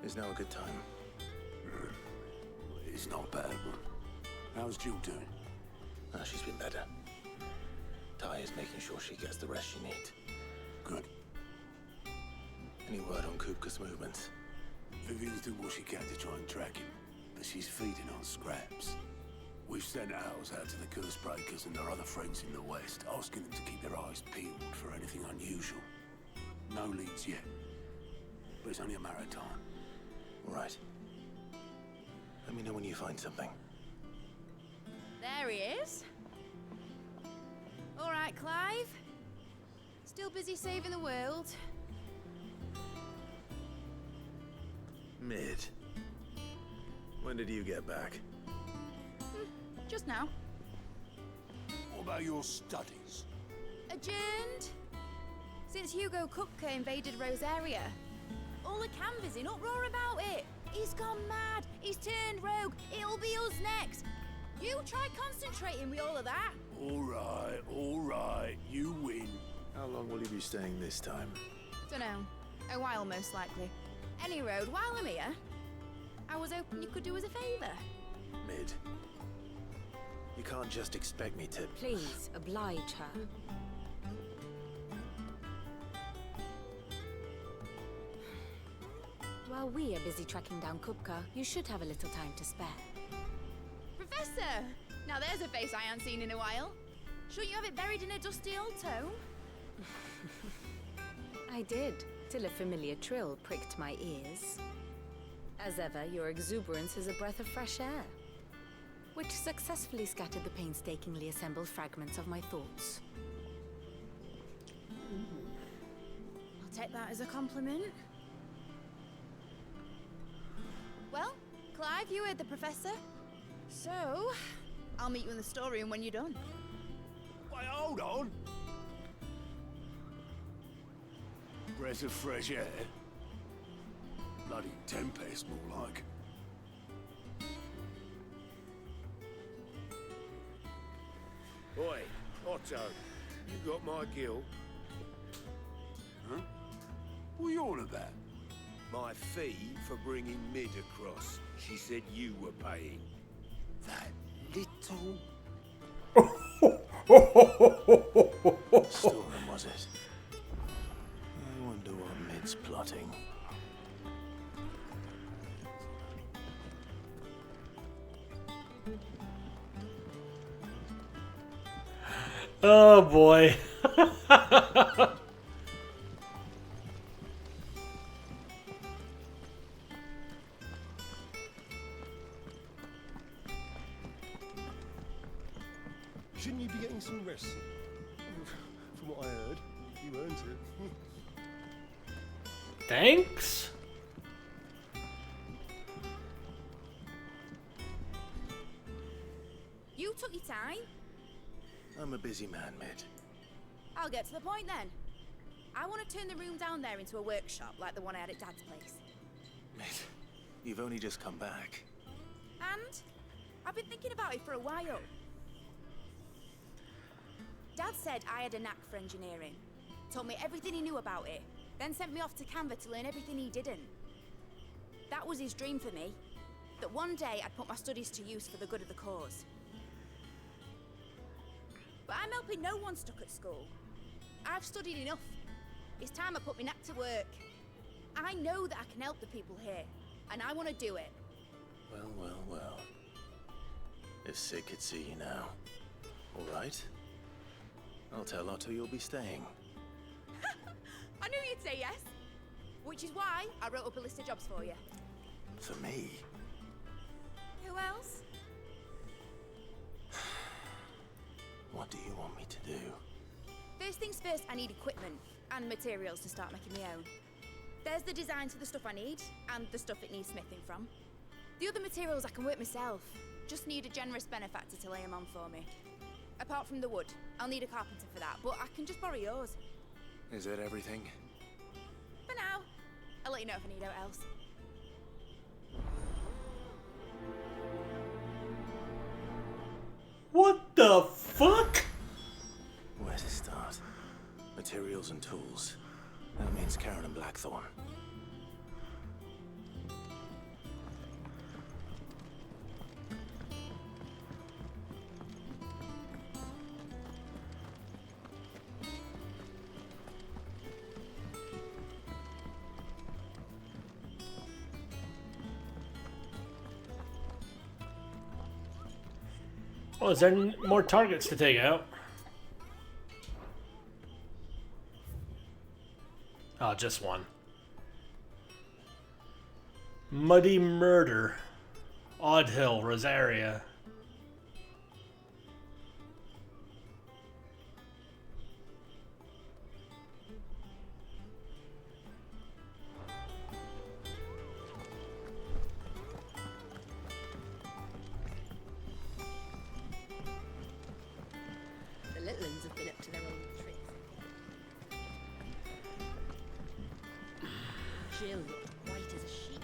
Is now a good time? It's not a bad one. How's Jill doing? Oh, she's been better. Ty is making sure she gets the rest she needs. Good. Any word on Kupka's movements? Vivian's doing what she can to try and track him, but she's feeding on scraps. We've sent ours out to the curse breakers and their other friends in the west, asking them to keep their eyes peeled for anything unusual. No leads yet, but it's only a matter of time. All right. Let me know when you find something. There he is. All right, Clive. Still busy saving the world. Mid. When did you get back? Just now. What about your studies? Adjourned. Since Hugo Kupka invaded Rosaria. All the canvas in uproar about it. He's gone mad. He's turned rogue. It'll be us next. You try concentrating with all of that. All right, you win. How long will you be staying this time? Dunno. A while, most likely. Any road, while I'm here, I was hoping you could do us a favour. Mid. You can't just expect me to... Please, oblige her. While we are busy tracking down Kupka, you should have a little time to spare. Professor! Now there's a face I haven't seen in a while. Shouldn't you have it buried in a dusty old tome? I did, till a familiar trill pricked my ears. As ever, your exuberance is a breath of fresh air, which successfully scattered the painstakingly assembled fragments of my thoughts. I'll take that as a compliment. Well, Clive, you heard the professor. So, I'll meet you in the storeroom when you're done. Wait, hold on. Breath of fresh air. Bloody tempest, more like. Oi, Otto, you got my gill? Huh? What are you on about? My fee for bringing Mid across. She said you were paying. That little... Storeroom, was it? I wonder what Mid's plotting. Oh boy. Shouldn't you be getting some rest? From what I heard, you earned it. Thanks? You took your time. I'm a busy man, Mid. I'll get to the point then. I want to turn the room down there into a workshop like the one I had at Dad's place. Mid, you've only just come back. And I've been thinking about it for a while. Dad said I had a knack for engineering. Told me everything he knew about it. Then sent me off to Canva to learn everything he didn't. That was his dream for me. That one day I'd put my studies to use for the good of the cause. But I'm helping no one stuck at school. I've studied enough. It's time I put my knack to work. I know that I can help the people here, and I want to do it. Well, well, well. If Sid could see you now. All right. I'll tell Otto you'll be staying. I knew you'd say yes. Which is why I wrote up a list of jobs for you. For me? Who else? What do you want me to do? First things first, I need equipment and materials to start making my own. There's the designs for the stuff I need, and the stuff it needs smithing from. The other materials I can work myself. Just need a generous benefactor to lay them on for me. Apart from the wood, I'll need a carpenter for that, but I can just borrow yours. Is that everything? For now. I'll let you know if I need out else. What the fuck? Where to start? Materials and tools. That means Karen and Blackthorn. Oh, is there more targets to take out? Oh, just one. Muddy Murder. Odd Hill, Rosaria. The little ones have been up to their own tricks. Jill looked white as a sheet.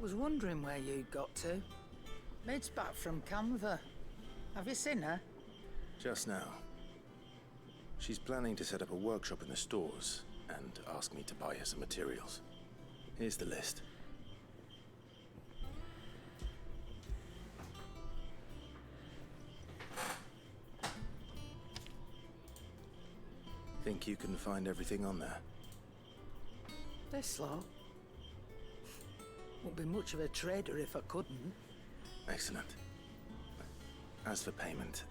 Was wondering where you'd got to. Mid's back from Canva. Have you seen her? Just now. She's planning to set up a workshop in the stores and ask me to buy her some materials. Here's the list. Think you can find everything on there? This lot. Wouldn't be much of a trader if I couldn't. Excellent. As for payment,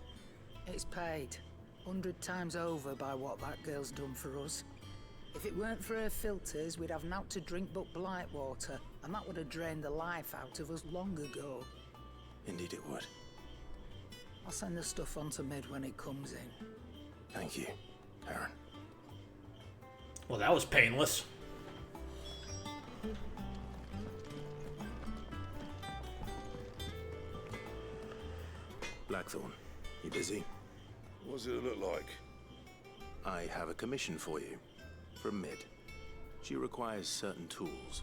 It's paid 100 times over by what that girl's done for us. If it weren't for her filters, we'd have naught to drink but blight water, and that would have drained the life out of us long ago. indeed it would. I'll send the stuff on to Mid when it comes in. Thank you, Aaron. Well, that was painless. Blackthorn, you busy? What does it look like? I have a commission for you. From Mid. She requires certain tools.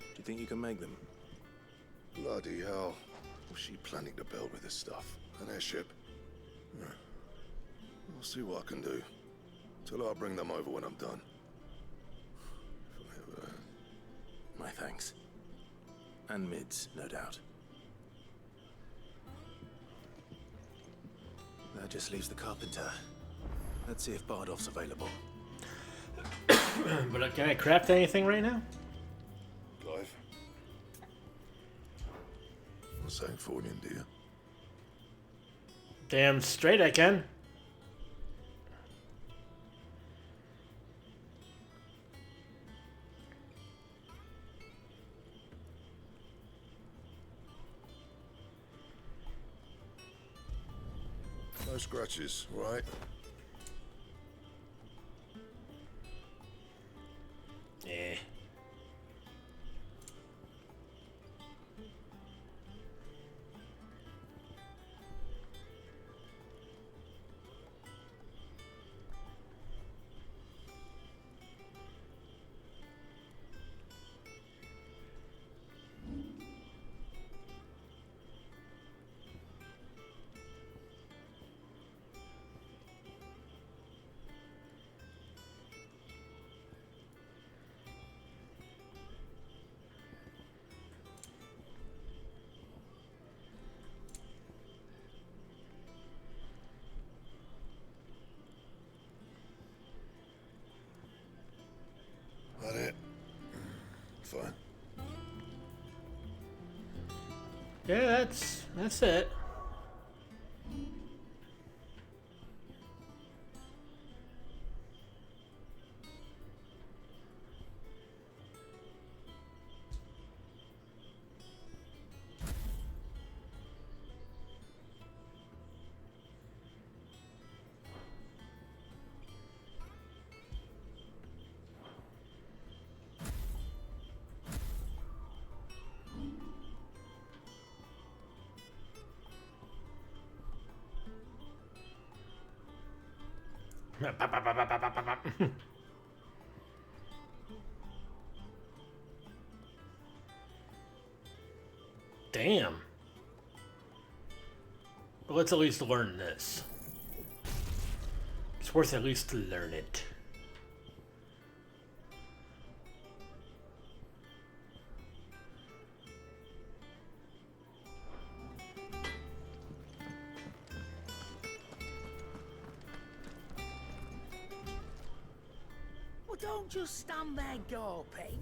Do you think you can make them? Bloody hell. What's she planning to build with this stuff? An airship? Yeah. I'll see what I can do. Tell her I'll bring them over when I'm done. If I ever... My thanks. And Mid's, no doubt. That just leaves the carpenter. Let's see if Bardolph's available. But can I craft anything right now? Clive? What's saying Fornian, do you? Damn straight I can. No scratches, right? Yeah. That it? Fine. Yeah, that's it. Damn. But let's at least learn this. It's worth at least to learn it. Don't just stand there gawping.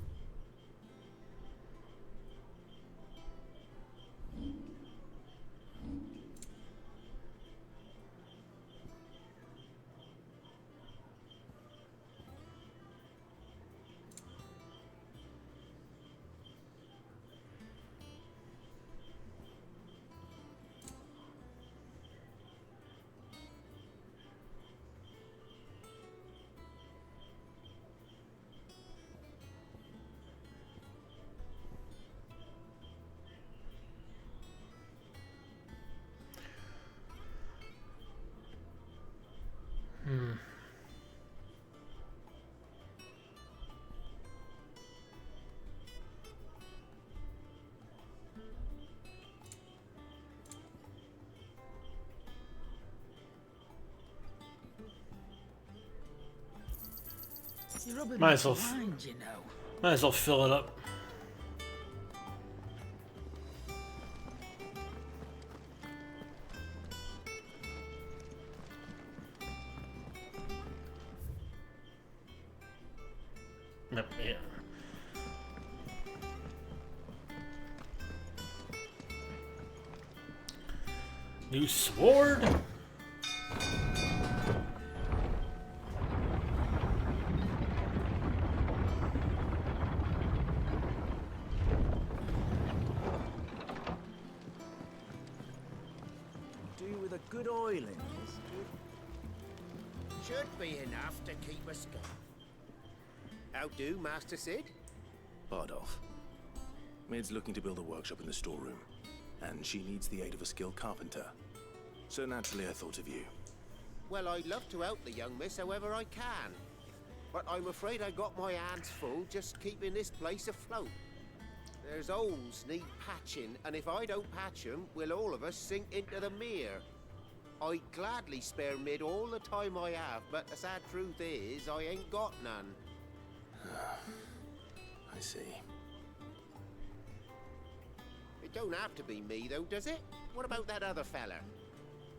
You're rubbing Might me as well blind, you know. Might as well fill it up. Yep, yeah. New sword. With a good oiling, Should be enough to keep us going. How do, Master Sid? Bardolph. Maid's looking to build a workshop in the storeroom, and she needs the aid of a skilled carpenter. So naturally I thought of you. Well, I'd love to help the young miss however I can. But I'm afraid I got my hands full just keeping this place afloat. There's holes need patching, and if I don't patch them, we'll all of us sink into the mere. I'd gladly spare Mid all the time I have, but the sad truth is, I ain't got none. I see. It don't have to be me, though, does it? What about that other fella?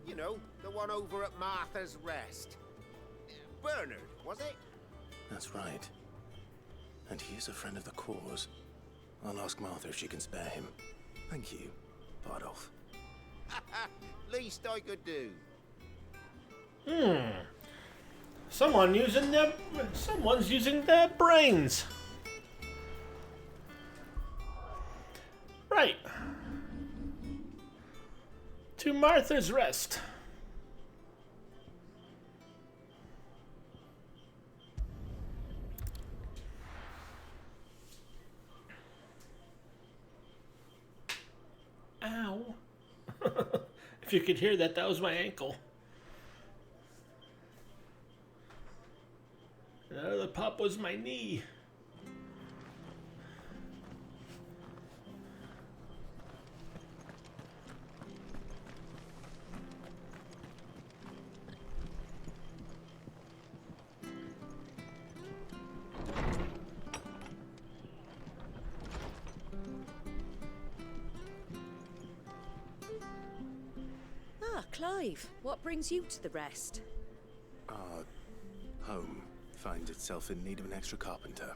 You know, the one over at Martha's Rest. Bernard, was it? That's right. And he is a friend of the cause. I'll ask Martha if she can spare him. Thank you, Bardolph. Least I could do. Someone's using their brains. Right. To Martha's Rest. Ow. If you could hear that, that was my ankle. The other pop was my knee. Clive, what brings you to the Rest? Our home finds itself in need of an extra carpenter.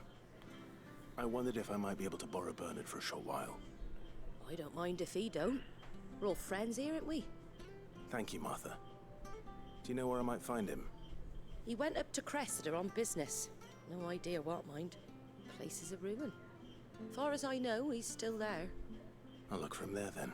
I wondered if I might be able to borrow Bernard for a short while. I don't mind if he don't. We're all friends here, aren't we? Thank you, Martha. Do you know where I might find him? He went up to Cressida on business. No idea what, mind. Place is a ruin. Far as I know, he's still there. I'll look for him there then.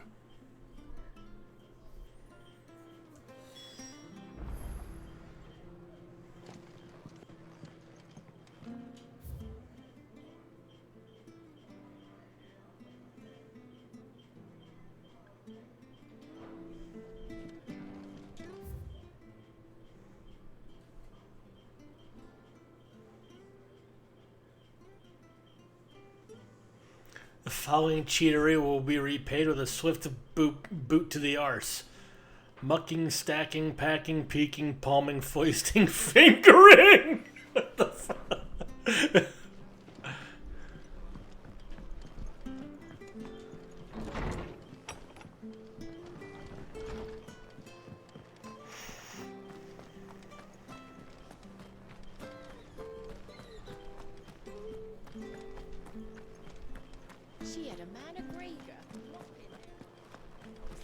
The following cheatery will be repaid with a swift boot to the arse. Mucking, stacking, packing, peeking, palming, foisting, fingering! What the fuck? had a man of Grieger.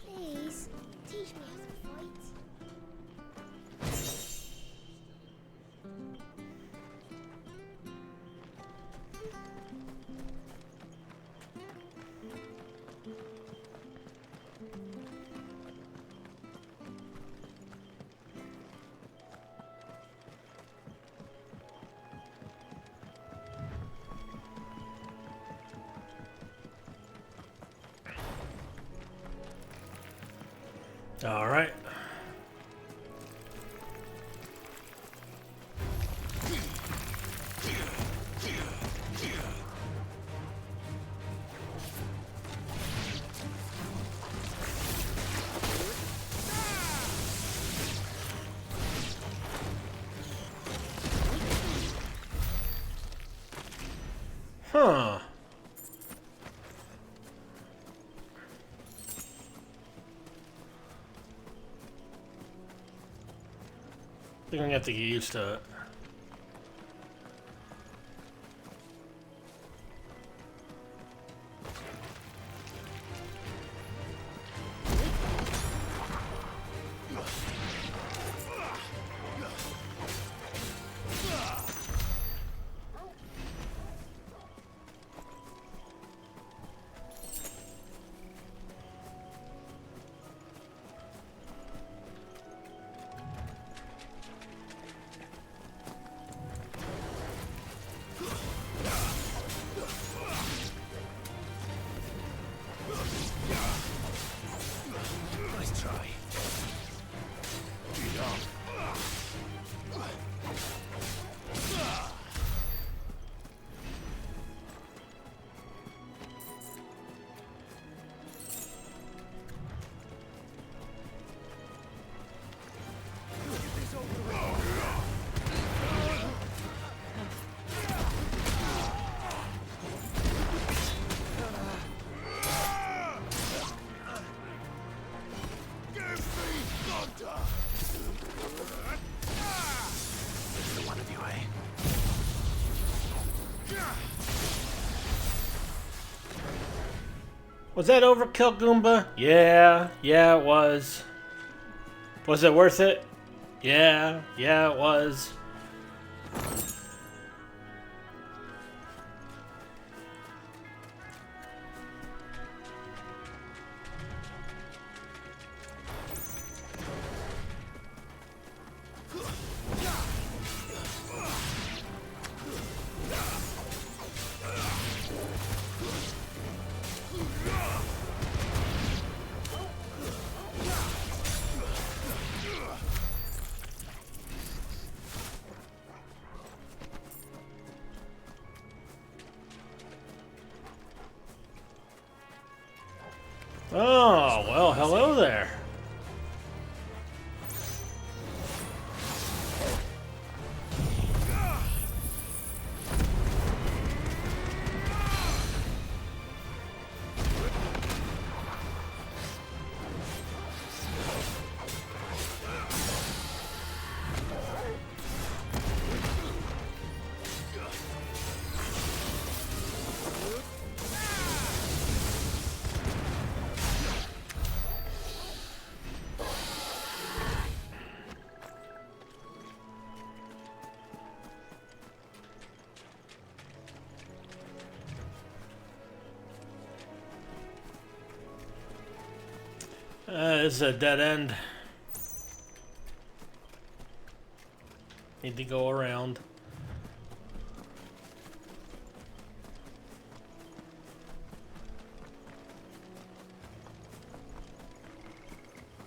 Please, teach me how to fight. All right. Huh. I think I'm gonna have to get used to it. Nice try. Was that overkill, Goomba? Yeah, it was. Was it worth it? Yeah, it was. Oh, well, hello there. This is a dead end. Need to go around.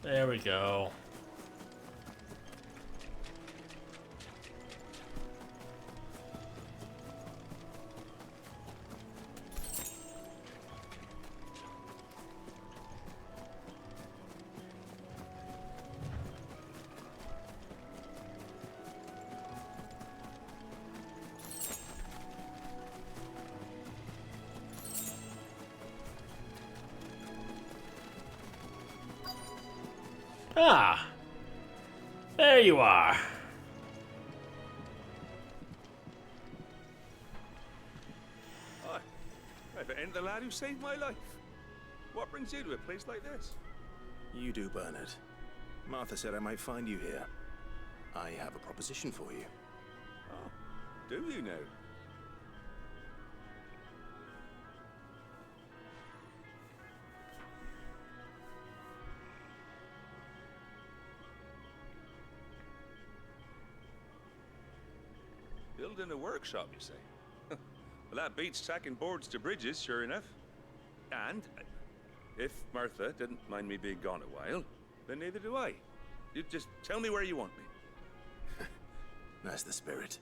There we go. Ah, there you are. Hi. If it ain't the lad who saved my life. What brings you to a place like this? You do, Bernard. Martha said I might find you here. I have a proposition for you. Oh, do you now? Building a workshop, you say? Well, that beats tacking boards to bridges, sure enough. And if Martha didn't mind me being gone a while, then neither do I. You just tell me where you want me. That's the spirit.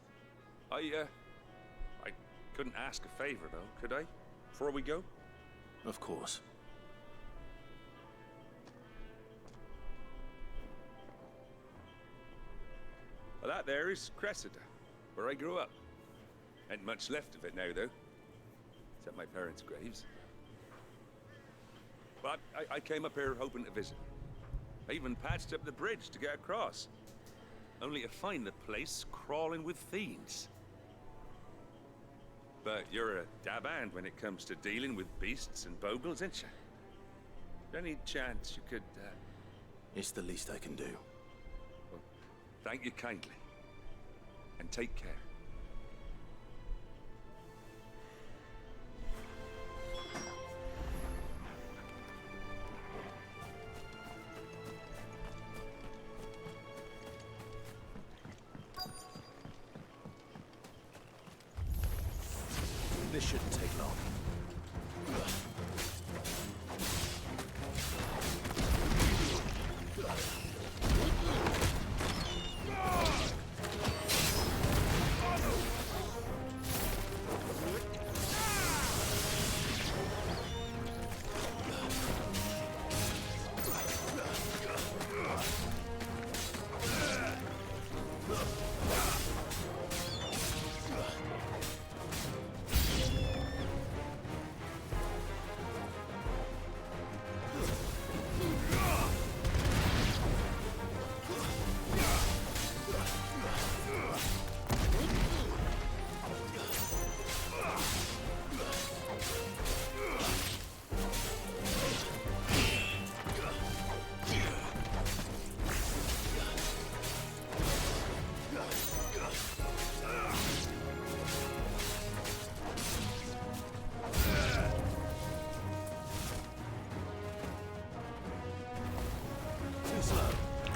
I couldn't ask a favor, though, could I? Before we go? Of course. Well, that there is Cressida, where I grew up. Ain't much left of it now, though. Except my parents' graves. But I came up here hoping to visit. I even patched up the bridge to get across. Only to find the place crawling with fiends. But you're a dab hand when it comes to dealing with beasts and bogles, ain't you? Any chance you could, It's the least I can do. Well, thank you kindly. And take care. This shouldn't take long.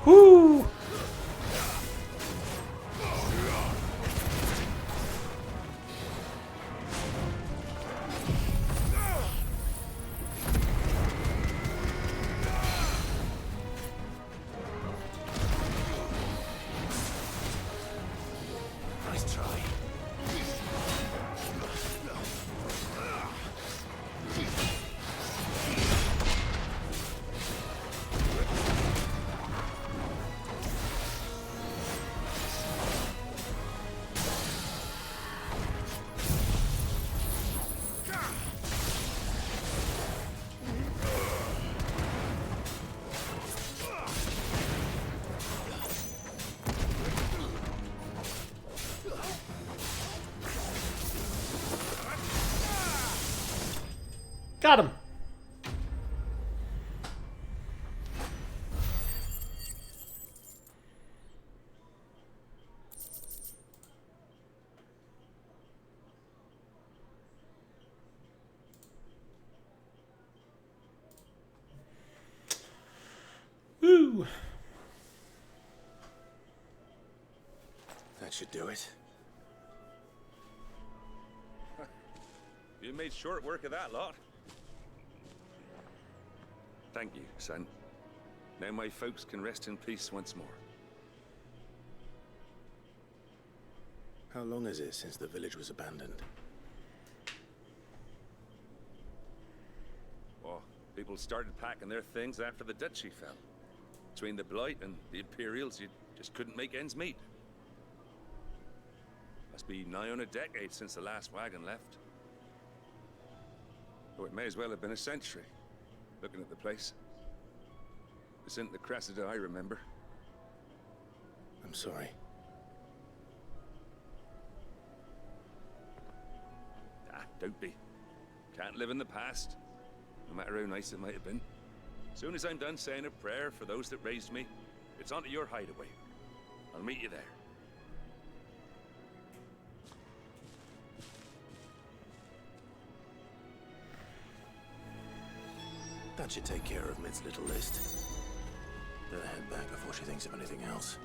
Whoo! Nice try. Got him. Woo. That should do it. You made short work of that lot. Thank you, son. Now my folks can rest in peace once more. How long is it since the village was abandoned? Oh, people started packing their things after the duchy fell. Between the Blight and the Imperials, you just couldn't make ends meet. Must be nigh on a decade since the last wagon left. Oh, it may as well have been a century. Looking at the place. This isn't the Cressida I remember. I'm sorry. Ah, don't be. Can't live in the past, no matter how nice it might have been. Soon as I'm done saying a prayer for those that raised me, it's on to your hideaway. I'll meet you there. That should take care of Mid's little list. Better head back before she thinks of anything else.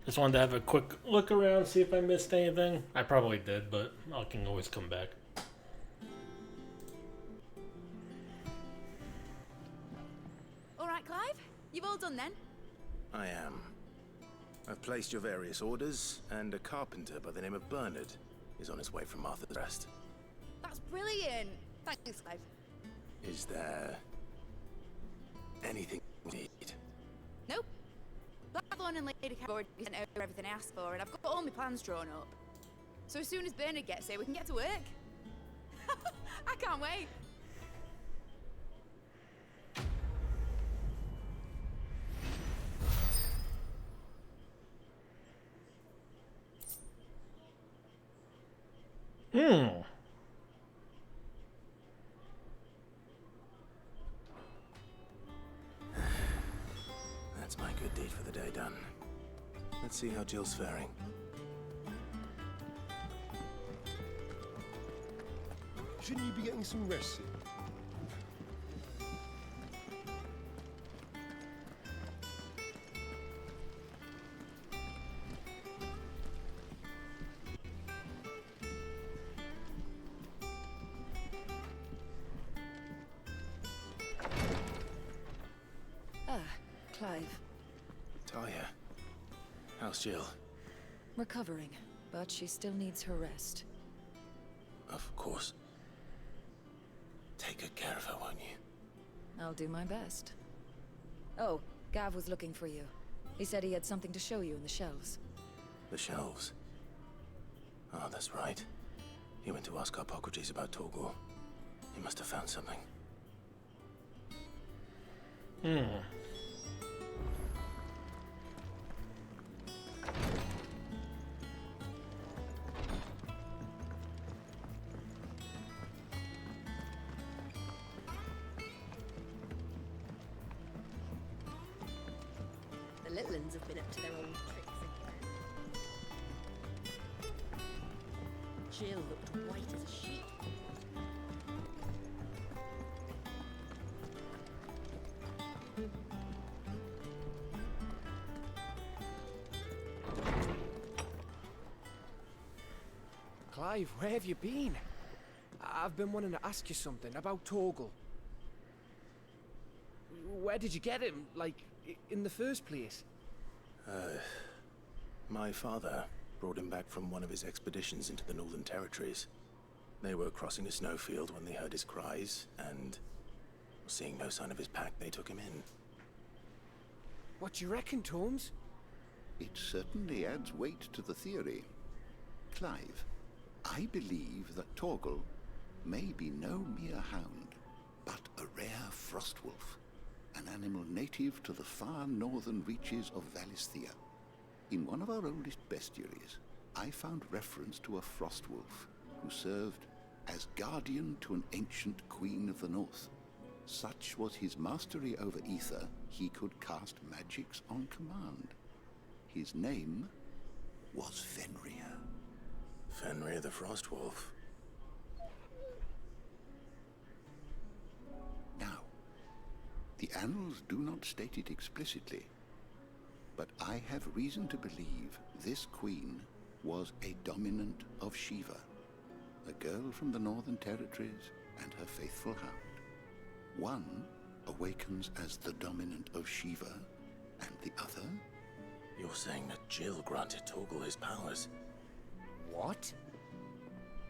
Just wanted to have a quick look around, see if I missed anything. I probably did, but I can always come back. All right, Clive? You've all done then? I am. I've placed your various orders, and a carpenter by the name of Bernard is on his way from Arthur's Rest. That's brilliant. Thanks, Clive. Is there anything you need? Nope. Blackthorn and Lady have already sent over everything I asked for, and I've got all my plans drawn up. So as soon as Bernard gets here, we can get to work. I can't wait. That's my good deed for the day done. Let's see how Jill's faring. Shouldn't you be getting some rest soon? Clive. Talia, how's Jill? Recovering, but she still needs her rest. Of course. Take good care of her, won't you? I'll do my best. Oh, Gav was looking for you. He said he had something to show you in the shelves. The shelves? Oh, that's right. He went to ask Hippocrates about Torgor. He must have found something. The little uns have been up to their old tricks again. Jill looked white as a sheet. Clive, where have you been? I've been wanting to ask you something about Torgal. Where did you get him, like, in the first place? My father brought him back from one of his expeditions into the Northern Territories. They were crossing a snowfield when they heard his cries, and seeing no sign of his pack, they took him in. What do you reckon, Tomes? It certainly adds weight to the theory. Clive, I believe that Torgal may be no mere hound, but a rare frostwolf, an animal native to the far northern reaches of Valisthea. In one of our oldest bestiaries, I found reference to a frostwolf who served as guardian to an ancient queen of the north. Such was his mastery over ether, he could cast magics on command. His name was Fenrir. Fenrir the Frostwolf. Now, the annals do not state it explicitly, but I have reason to believe this queen was a dominant of Shiva, a girl from the Northern Territories and her faithful hound. One awakens as the dominant of Shiva, and the other... You're saying that Jill granted Torgal his powers? What?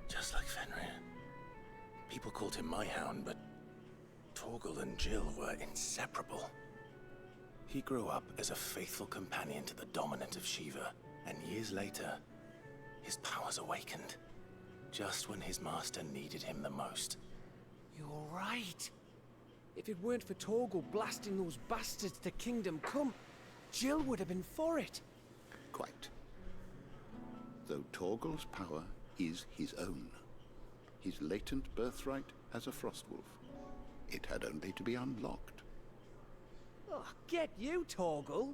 Just like Fenrir. People called him my hound, but Torgal and Jill were inseparable. He grew up as a faithful companion to the dominant of Shiva, and years later, his powers awakened, just when his master needed him the most. You're right. If it weren't for Torgal blasting those bastards to Kingdom Come, Jill would have been for it. Quite. Though Torgal's power is his own. His latent birthright as a Frostwolf. It had only to be unlocked. Oh, get you, Torgal.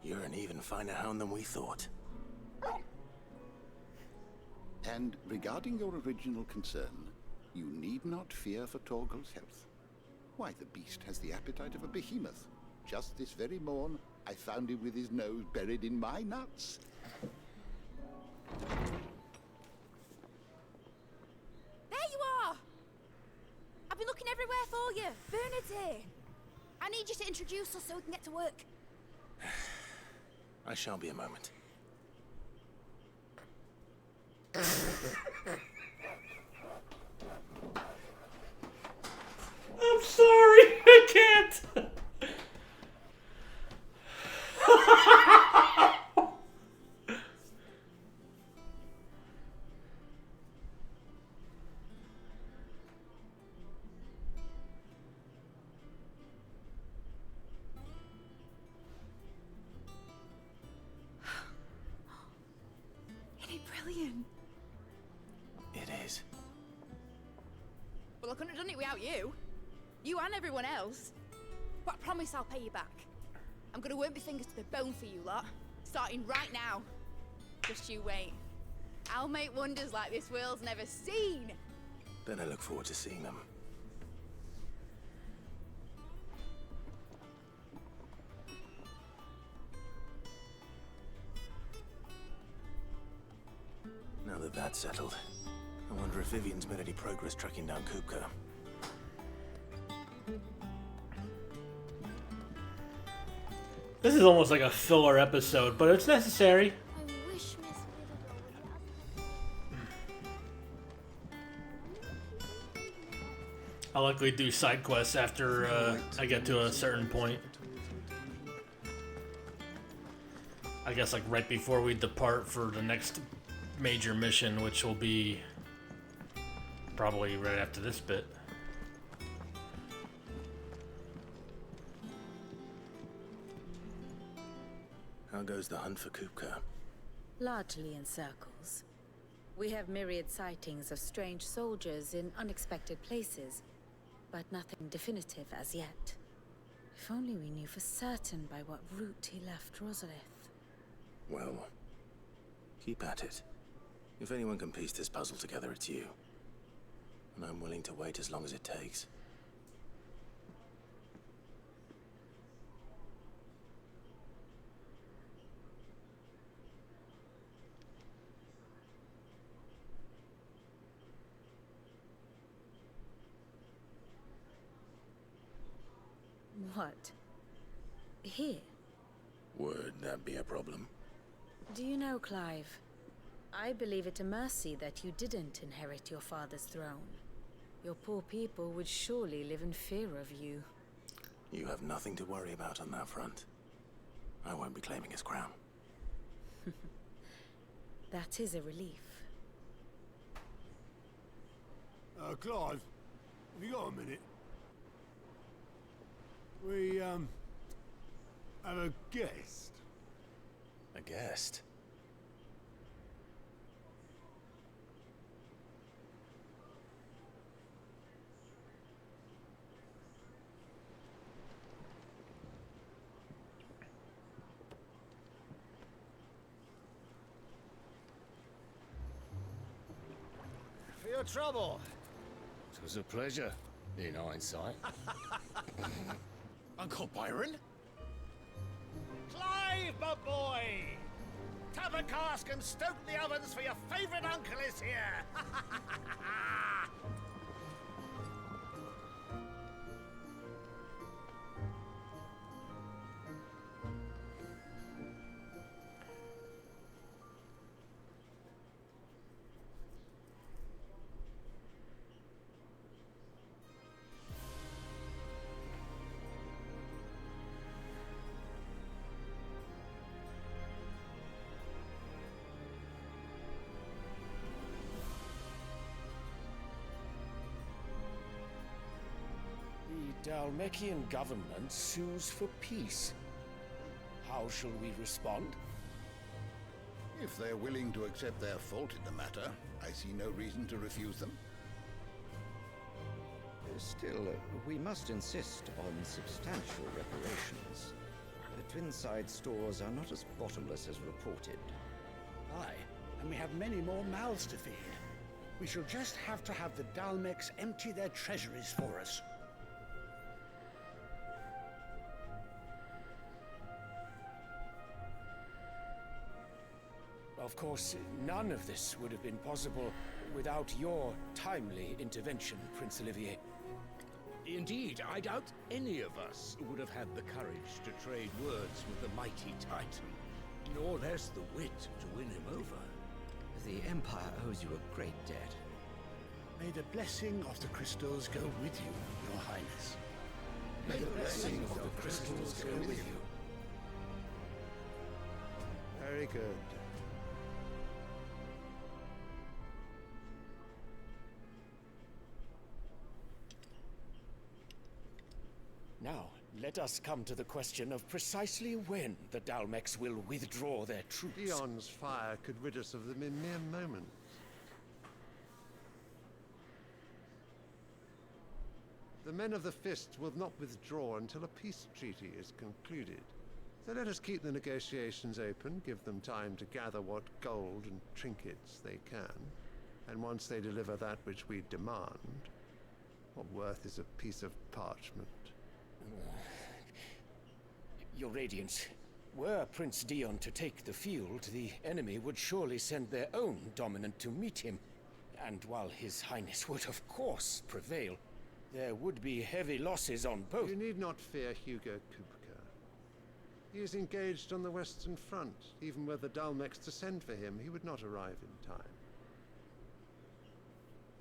You're an even finer hound than we thought. And regarding your original concern, you need not fear for Torgal's health. Why, the beast has the appetite of a behemoth. Just this very morn, I found him with his nose buried in my nuts. There you are! I've been looking everywhere for you. Bernard's here. I need you to introduce us so we can get to work. I shall be a moment. I'm sorry, I can't. Isn't it brilliant? It is. Well, I couldn't have done it without you. You and everyone else. But I promise I'll pay you back. I'm gonna work my fingers to the bone for you lot, starting right now. Just you wait. I'll make wonders like this world's never seen. Then I look forward to seeing them. Now that that's settled, I wonder if Vivian's made any progress tracking down Kupka. This is almost like a filler episode, but it's necessary. I wish Miss I'll likely do side quests after I get to a certain point. I guess like right before we depart for the next major mission, which will be probably right after this bit. How goes the hunt for Kupka? Largely in circles. We have myriad sightings of strange soldiers in unexpected places, but nothing definitive as yet. If only we knew for certain by what route he left Rosalith. Well, keep at it. If anyone can piece this puzzle together, it's you. And I'm willing to wait as long as it takes. What? Here? Would that be a problem? Do you know, Clive? I believe it a mercy that you didn't inherit your father's throne. Your poor people would surely live in fear of you. You have nothing to worry about on that front. I won't be claiming his crown. That is a relief. Clive, have you got a minute? We, have a guest. A guest? For your trouble. It was a pleasure, in hindsight. Uncle Byron? Clive, my boy! Tap a cask and stoke the ovens, for your favorite uncle is here! Dalmekian government sues for peace. How shall we respond? If they're willing to accept their fault in the matter, I see no reason to refuse them. Still, we must insist on substantial reparations. The Twinside stores are not as bottomless as reported. Aye, and we have many more mouths to feed. We shall just have to have the Dalmecs empty their treasuries for us. Of course, none of this would have been possible without your timely intervention, Prince Olivier. Indeed, I doubt any of us would have had the courage to trade words with the mighty Titan, nor less the wit to win him over. The Empire owes you a great debt. May the blessing of the crystals go with you, Your Highness. May the blessing of the crystals go with you. Very good. Now, let us come to the question of precisely when the Dalmecs will withdraw their troops. Dion's fire could rid us of them in mere moments. The men of the Fist will not withdraw until a peace treaty is concluded. So let us keep the negotiations open, give them time to gather what gold and trinkets they can, and once they deliver that which we demand, what worth is a piece of parchment? Your Radiance, were Prince Dion to take the field, the enemy would surely send their own dominant to meet him. And while His Highness would of course prevail, there would be heavy losses on both. You need not fear Hugo Kupka. He is engaged on the Western Front. Even were the Dalmecs to send for him, he would not arrive in time.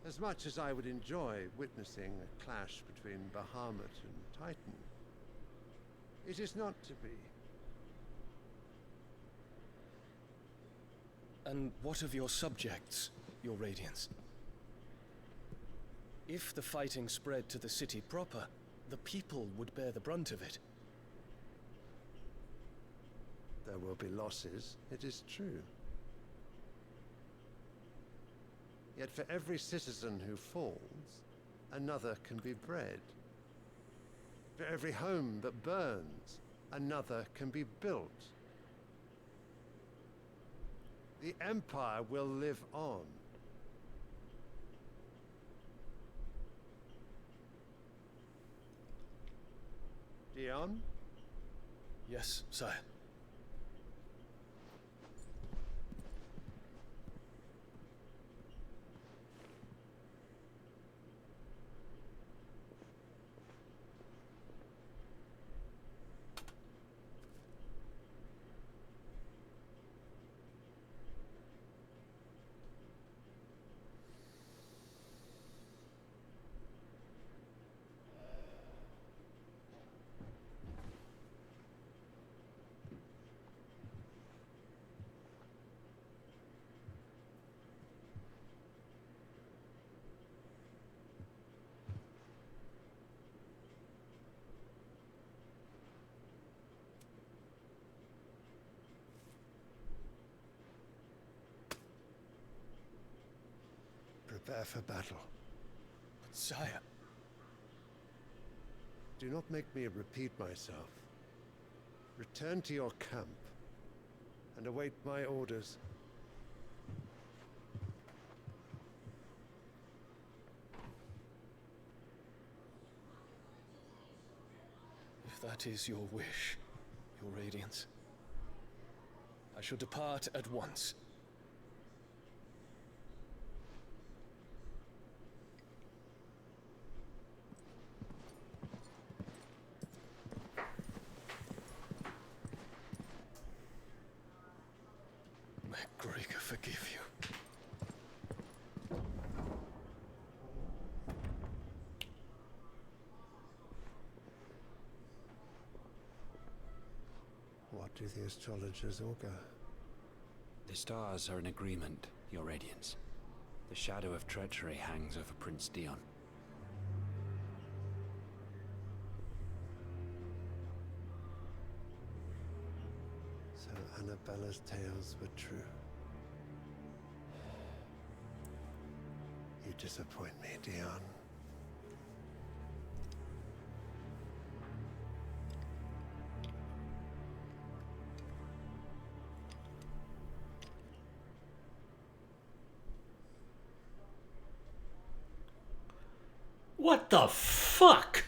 As much as I would enjoy witnessing a clash between Bahamut and Titan, it is not to be. And what of your subjects, Your Radiance? If the fighting spread to the city proper, the people would bear the brunt of it. There will be losses, it is true. Yet for every citizen who falls, another can be bred. For every home that burns, another can be built. The Empire will live on. Dion? Yes, sire. Prepare for battle. But sire... Do not make me repeat myself. Return to your camp and await my orders. If that is your wish, Your Radiance, I shall depart at once. May Gregor forgive you. What do the astrologers augur? The stars are in agreement, Your Radiance. The shadow of treachery hangs over Prince Dion. So Annabella's tales were true. You disappoint me, Dion. What the fuck?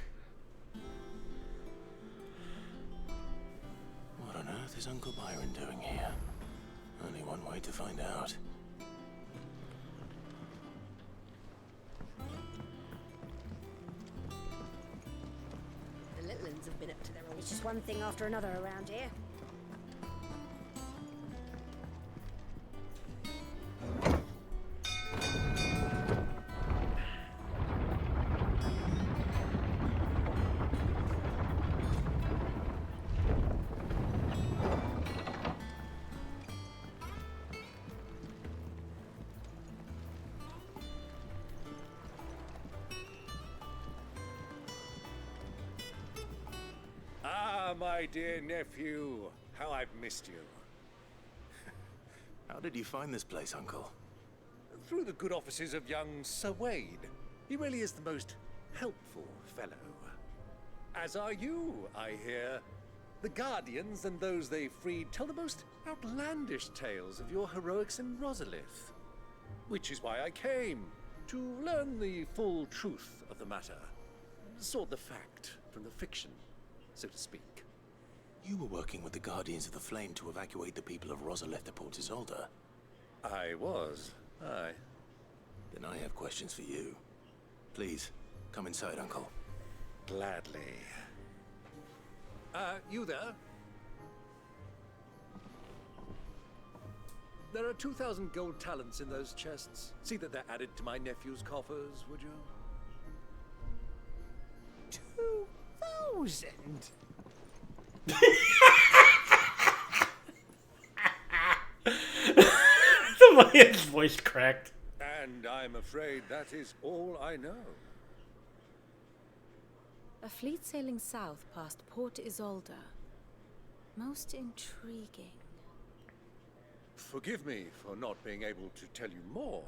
What on earth is Uncle Byron doing here? Only one way to find out. The little uns have been up to their old. It's just one thing after another around here. My dear nephew, how I've missed you. How did you find this place, Uncle? Through the good offices of young Sir Wade. He really is the most helpful fellow. As are you, I hear. The Guardians and those they freed tell the most outlandish tales of your heroics in Rosalith. Which is why I came, to learn the full truth of the matter. Sort the fact from the fiction, so to speak. You were working with the Guardians of the Flame to evacuate the people of Rosalith to Port Isolde. I was, aye. Then I have questions for you. Please, come inside, Uncle. Gladly. You there? There are 2,000 gold talents in those chests. See that they're added to my nephew's coffers, would you? 2,000? The man's voice cracked. And I'm afraid that is all I know. A fleet sailing south past Port Isolde. Most intriguing. Forgive me for not being able to tell you more.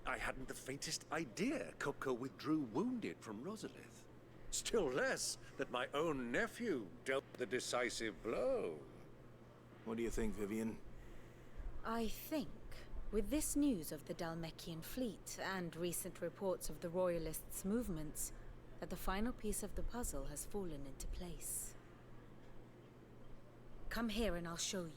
I hadn't the faintest idea Kupka withdrew wounded from Rosalith. Still less that my own nephew dealt the decisive blow. What do you think, Vivian? I think, with this news of the Dalmekian fleet and recent reports of the Royalists' movements, that the final piece of the puzzle has fallen into place. Come here and I'll show you.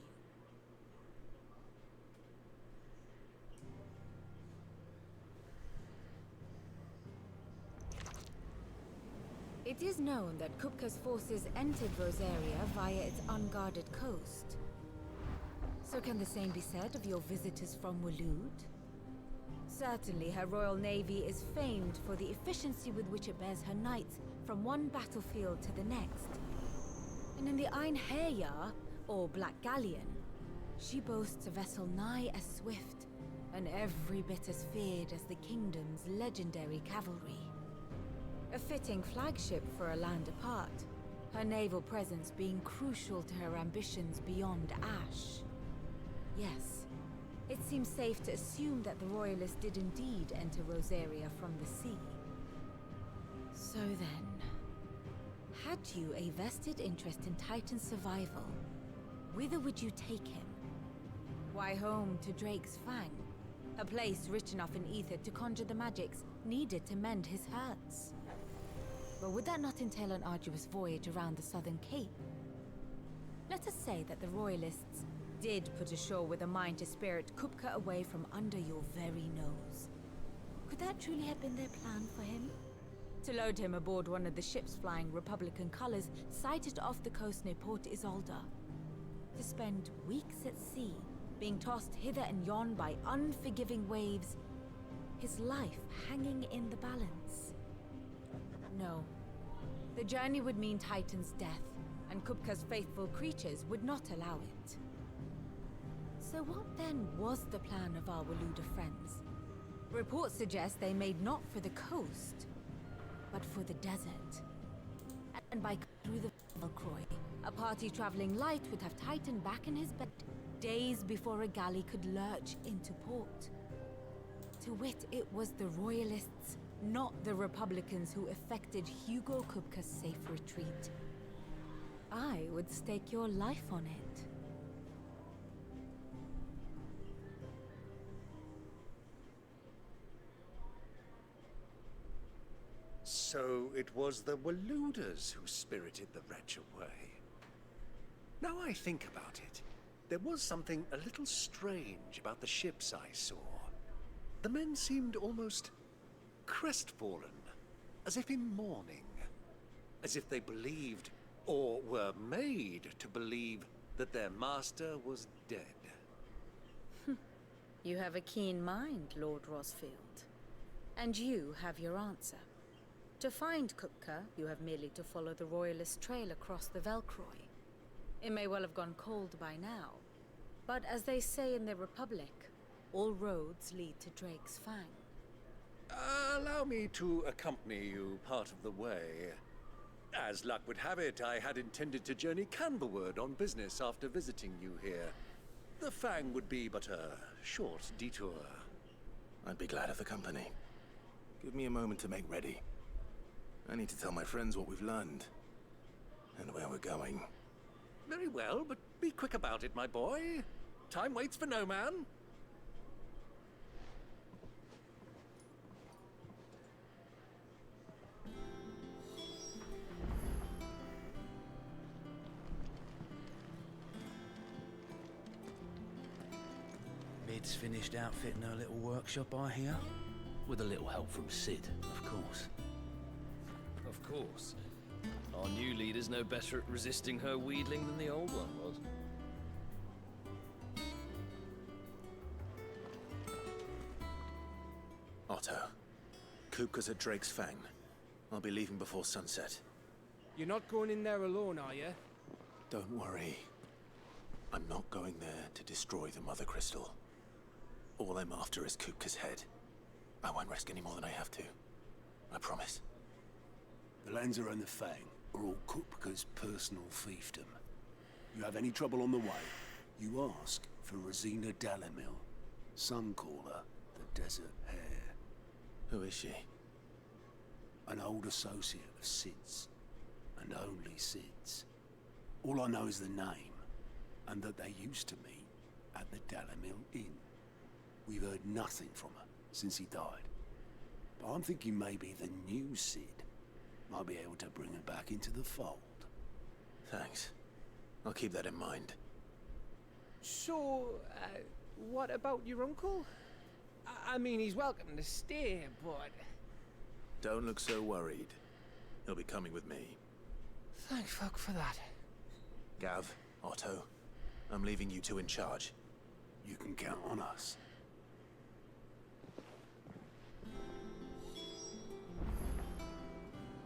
It is known that Kupka's forces entered Rosaria via its unguarded coast. So can the same be said of your visitors from Waloed? Certainly her Royal Navy is famed for the efficiency with which it bears her knights from one battlefield to the next. And in the Ein Herjar, or Black Galleon, she boasts a vessel nigh as swift and every bit as feared as the kingdom's legendary cavalry. A fitting flagship for a land apart, her naval presence being crucial to her ambitions beyond Ash. Yes, it seems safe to assume that the Royalists did indeed enter Rosaria from the sea. So then, had you a vested interest in Titan's survival, whither would you take him? Why, home to Drake's Fang, a place rich enough in ether to conjure the magics needed to mend his hurts. But would that not entail an arduous voyage around the southern cape? Let us say that the Royalists did put ashore with a mind to spirit Kupka away from under your very nose. Could that truly have been their plan for him? To load him aboard one of the ships flying Republican colors sighted off the coast near Port Isolde. To spend weeks at sea, being tossed hither and yon by unforgiving waves, his life hanging in the balance. No. The journey would mean Titan's death, and Kupka's faithful creatures would not allow it. So what then was the plan of our Waluda friends? Reports suggest they made not for the coast, but for the desert. And by through the Velcroy, A party traveling light would have tightened back in his bed days before a galley could lurch into port. To wit, it was the Royalists, not the Republicans, who effected Hugo Kupka's safe retreat. I would stake your life on it. So it was the Waluders who spirited the wretch away. Now I think about it, there was something a little strange about the ships I saw. The men seemed almost crestfallen, as if in mourning, as if they believed, or were made to believe, that their master was dead. You have a keen mind, Lord Rosfield. And you have your answer. To find Kupka, you have merely to follow the Royalist trail across the Velcroy. It may well have gone cold by now, but as they say in the Republic, all roads lead to Drake's Fang. Allow me to accompany you part of the way. As luck would have it, I had intended to journey Canberward on business after visiting you here. The Fang would be but a short detour. I'd be glad of the company. Give me a moment to make ready. I need to tell my friends what we've learned, and where we're going. Very well, but be quick about it, my boy. Time waits for no man. Mid's finished outfitting her little workshop, I hear. With a little help from Sid, of course. Of course. Our new leader's no better at resisting her wheedling than the old one was. Otto, Kupka's at Drake's Fang. I'll be leaving before sunset. You're not going in there alone, are you? Don't worry. I'm not going there to destroy the Mother Crystal. All I'm after is Kupka's head. I won't risk any more than I have to. I promise. The Lancer and the Fang are all Kupka's personal fiefdom. You have any trouble on the way, you ask for Rosina Dalamil. Some call her the Desert Hare. Who is she? An old associate of Sid's, and only Sid's. All I know is the name, and that they used to meet at the Dalamil Inn. We've heard nothing from her since he died. But I'm thinking maybe the new Sid might be able to bring her back into the fold. Thanks. I'll keep that in mind. So, what about your uncle? I mean, he's welcome to stay, but... Don't look so worried. He'll be coming with me. Thank fuck for that. Gav, Otto, I'm leaving you two in charge. You can count on us.